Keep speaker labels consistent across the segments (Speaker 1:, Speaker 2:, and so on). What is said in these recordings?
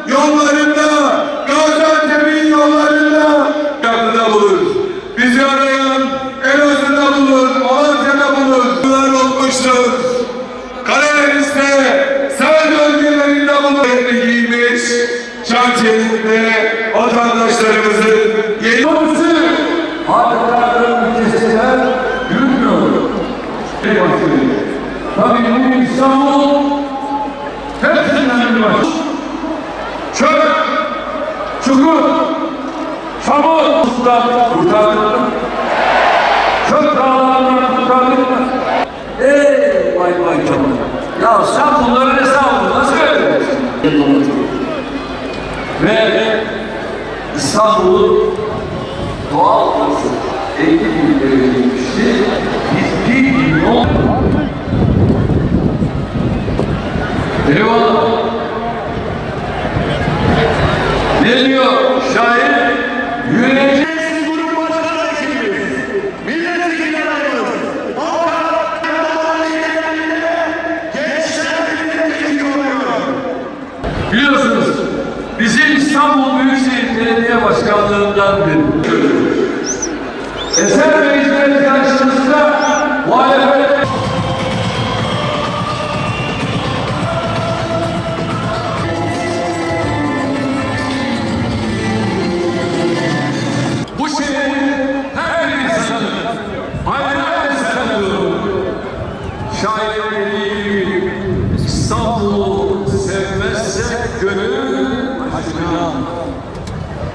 Speaker 1: Yollarında, Gaziantep'in yollarında yanında bulur. Bizi arayan Elazığ'da bulur, Malatya'da bulur. Bunlar olmuştur. Karadeniz'de, sel bölgelerinde bulur. Giymiş, şantiyelinde vatandaşlarımızın yeni
Speaker 2: harikaların ülkesinden yürümüyor. Tabii bu İstanbul hepsinden bir baş. Çöp, çukur, çamur kurtardık. Çöp dağlarından kurtardık. Vay vay canım. Ya sen bunların hesabını nasıl vereceksin? Ve İstanbul'u doğal olarak 50 bin verilmişti. Biz 1 milyon. Eyvallah. Ne diyor şair? Yüreği
Speaker 3: Grup başkanı ekibimiz, milletvekili adayımız, Ankara liderliğinde gençler milletvekili oluyor.
Speaker 2: biliyorsunuz bizim İstanbul Büyükşehir Belediye Başkanlığı'ndan bir eser ve hizmet karşısında muhalefet bu şehrin her bir insanı ayrı ayrı seviyor. Şair dediği gibi İstanbul'u sevmezsek gönül aşkına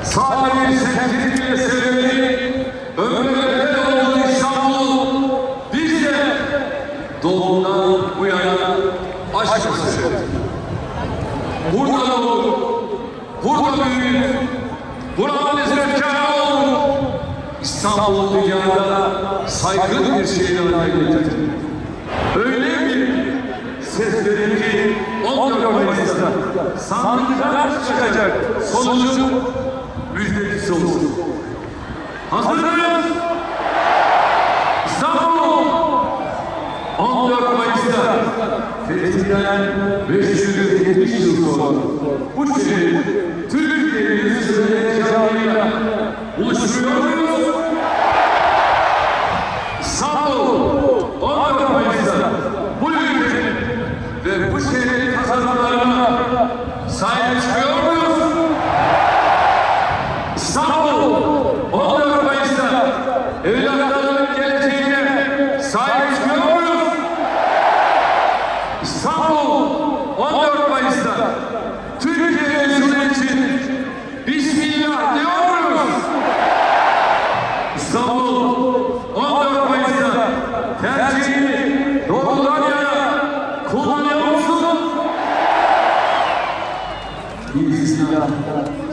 Speaker 2: sadece bir semtini bile sevmeyi ömrümüzde olduğu İstanbul biz de doğumdan bu yana aşkla sevdik. Burada doğduk, burada büyüdük, buranın hizmetkarı olduk. İstanbul dünyada saygın bir şehir haline getirdik. Öyle bir ses verin ki 14 Mayıs'ta sandıklar çıkacak sonucu müjdecisi olsun. Hazır mıyız? İstanbul 14 Mayıs'ta fethinden 570 yıl sonra bu şehir Türkiye'nin yüzünün yaşamıyla buluşturuyor muyuz? İstanbul 14 Mayıs'ta bu ülkenin ve bu şehrin kazanımlarına sahip çıkıyor muyuz? İstanbul 14 Mayıs'ta evlatlarının geleceğine sahip çıkıyor muyuz? İstanbul 14 Mayıs'ta Türkiye Cumhuriyeti için Bismillah diyor muyuz? İstanbul 14 Mayıs'ta tercihini doğrudan yana kullanıyor musun? Bismillah.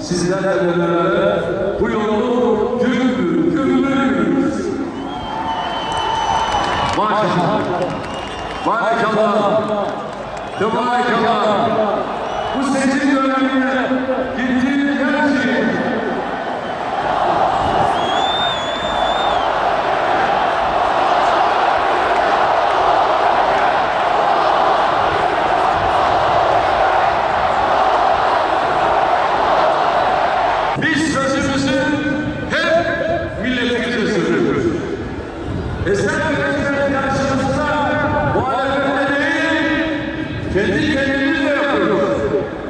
Speaker 2: Sizlerle beraber bu yolu gümbür yürüyoruz. Maşallah. Maşallah. Tebarkallah. Bu seçim döneminde gittiğiniz her şey biz sözümüzü hep milletimize söylüyoruz. Eser ve hizmet karşımızda muhalefette değil, kendi kendimizle yapıyoruz.